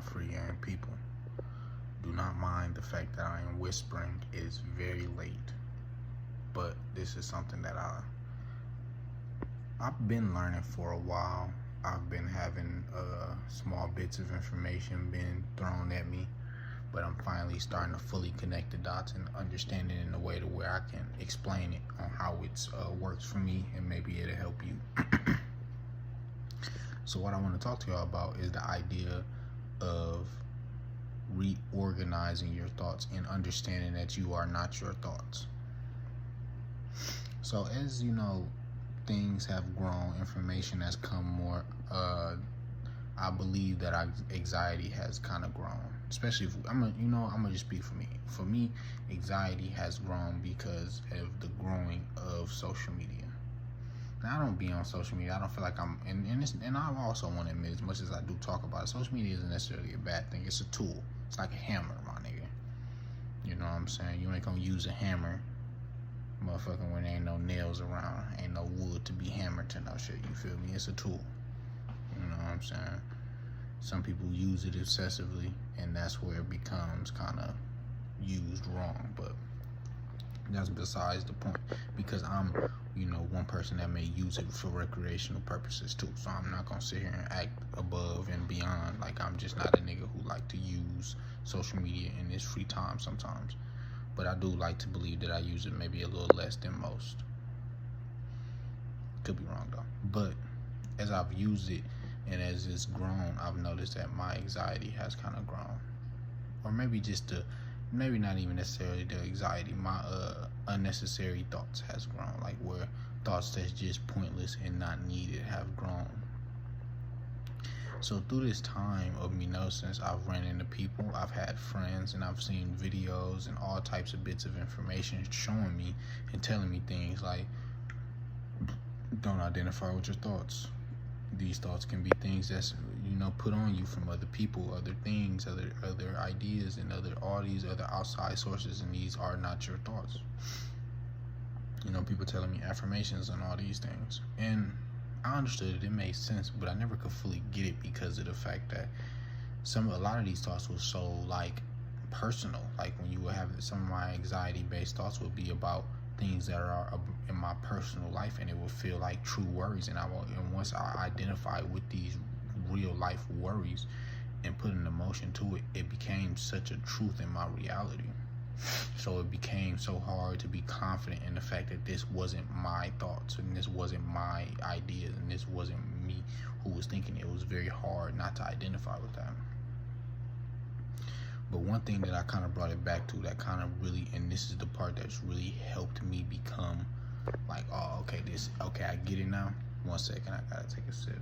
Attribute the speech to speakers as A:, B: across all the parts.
A: my free game people. Do not mind the fact that I am whispering. It is very late, but this is something that I've been learning for a while. I've been having small bits of information being thrown at me, but I'm finally starting to fully connect the dots and understand it in a way to where I can explain it on how it works for me, and maybe it'll help you. So what I want to talk to y'all about is the idea of reorganizing your thoughts and understanding that you are not your thoughts. So as you know, things have grown, information has come more. I believe that anxiety has kind of grown, especially if I'm gonna just speak for me. For me, anxiety has grown because of the growing of social media. Now, I don't be on social media. I don't feel like I'm, and I also want to admit, as much as I do talk about it, social media isn't necessarily a bad thing. It's a tool. It's like a hammer, my nigga. You know what I'm saying? You ain't gonna use a hammer, motherfucking, when there ain't no nails around, ain't no wood to be hammered to no shit. You feel me? It's a tool. You know what I'm saying? Some people use it excessively, and that's where it becomes kind of used wrong. But that's besides the point, because I'm, one person that may use it for recreational purposes too. So I'm not gonna sit here and act above and beyond like I'm just not a nigga who like to use social media in his free time sometimes. But I do like to believe that I use it maybe a little less than most. Could be wrong though. But as I've used it and as it's grown, I've noticed that my anxiety has kind of grown. Or maybe maybe not even necessarily the anxiety, my unnecessary thoughts has grown, like where thoughts that's just pointless and not needed have grown. So through this time of me noticing, I've ran into people, I've had friends, and I've seen videos and all types of bits of information showing me and telling me things like, don't identify with your thoughts. These thoughts can be things that's put on you from other people, other things, other ideas, and all these other outside sources, and these are not your thoughts. People telling me affirmations and all these things, and I understood it made sense, but I never could fully get it because of the fact that a lot of these thoughts were so like personal. Like when you would have some of my anxiety based thoughts would be about things that are in my personal life, and it would feel like true worries. And once I identify with these real life worries and put an emotion to it, it became such a truth in my reality. So it became so hard to be confident in the fact that this wasn't my thoughts and this wasn't my ideas and this wasn't me who was thinking. It was very hard not to identify with that. But one thing that I kind of brought it back to that kind of really, and this is the part that's really helped me become like, oh, okay, I get it now. 1 second, I gotta take a sip.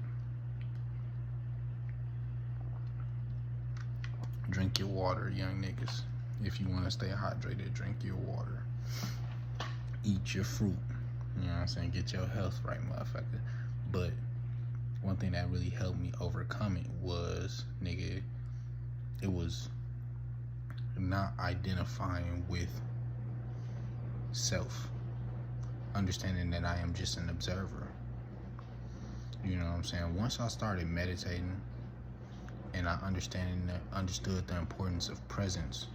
A: Drink your water, young niggas. If you want to stay hydrated, drink your water. Eat your fruit. You know what I'm saying? Get your health right, motherfucker. But one thing that really helped me overcome it was, it was not identifying with self. Understanding that I am just an observer. You know what I'm saying? Once I started meditating and I understood the importance of presence,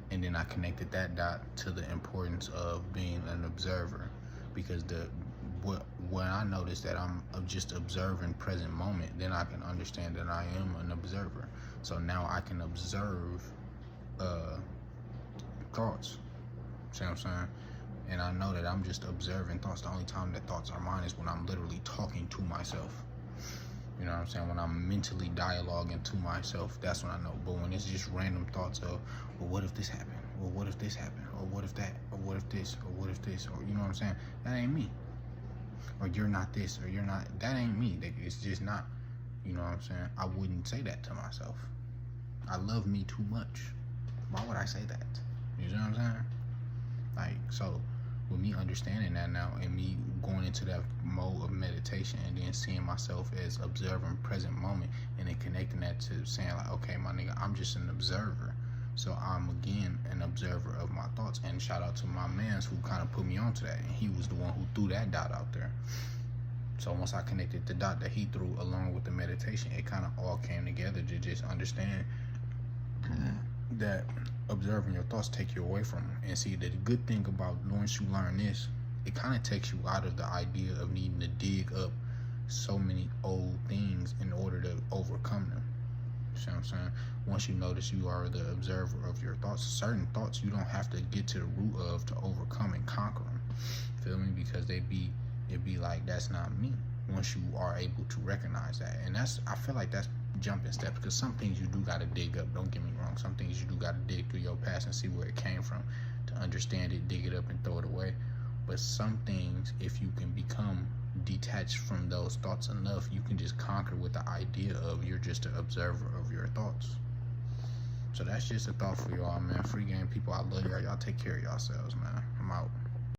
A: and then I connected that dot to the importance of being an observer, because when I notice that I'm just observing present moment, then I can understand that I am an observer. So now I can observe thoughts. See what I'm saying? And I know that I'm just observing thoughts. The only time that thoughts are mine is when I'm literally talking to myself. You know what I'm saying? When I'm mentally dialoguing to myself, that's when I know. But when it's just random thoughts of, well, what if this happened? Well, what if this happened? Or what if that? Or what if this? Or what if this? Or, you know what I'm saying? That ain't me. Or you're not this, or you're not, that ain't me. It's just not, you know what I'm saying? I wouldn't say that to myself. I love me too much. Why would I say that? You know what I'm saying? Like, so with me understanding that now and me going into that mode of meditation and then seeing myself as observing present moment and then connecting that to saying like, okay, my nigga, I'm just an observer. So I'm again an observer of my thoughts. And shout out to my mans who kind of put me onto that. And he was the one who threw that dot out there. So once I connected the dot that he threw along with the meditation, it kind of all came together to just understand that observing your thoughts take you away from them. And see, the good thing about once you learn this, it kind of takes you out of the idea of needing to dig up so many old things in order to overcome them. See what I'm saying? Once you notice you are the observer of your thoughts, certain thoughts you don't have to get to the root of to overcome and conquer them. Feel me? Because it'd be like, that's not me. Once you are able to recognize that, and I feel like that's jumping steps, because some things you do gotta dig up. Don't get me wrong. Some things you do gotta dig through your past and see where it came from to understand it, dig it up, and throw it away. But some things, if you can become detached from those thoughts enough, you can just conquer with the idea of you're just an observer of your thoughts. So that's just a thought for y'all, man. Free game people, I love y'all. Y'all take care of yourselves, man. I'm out.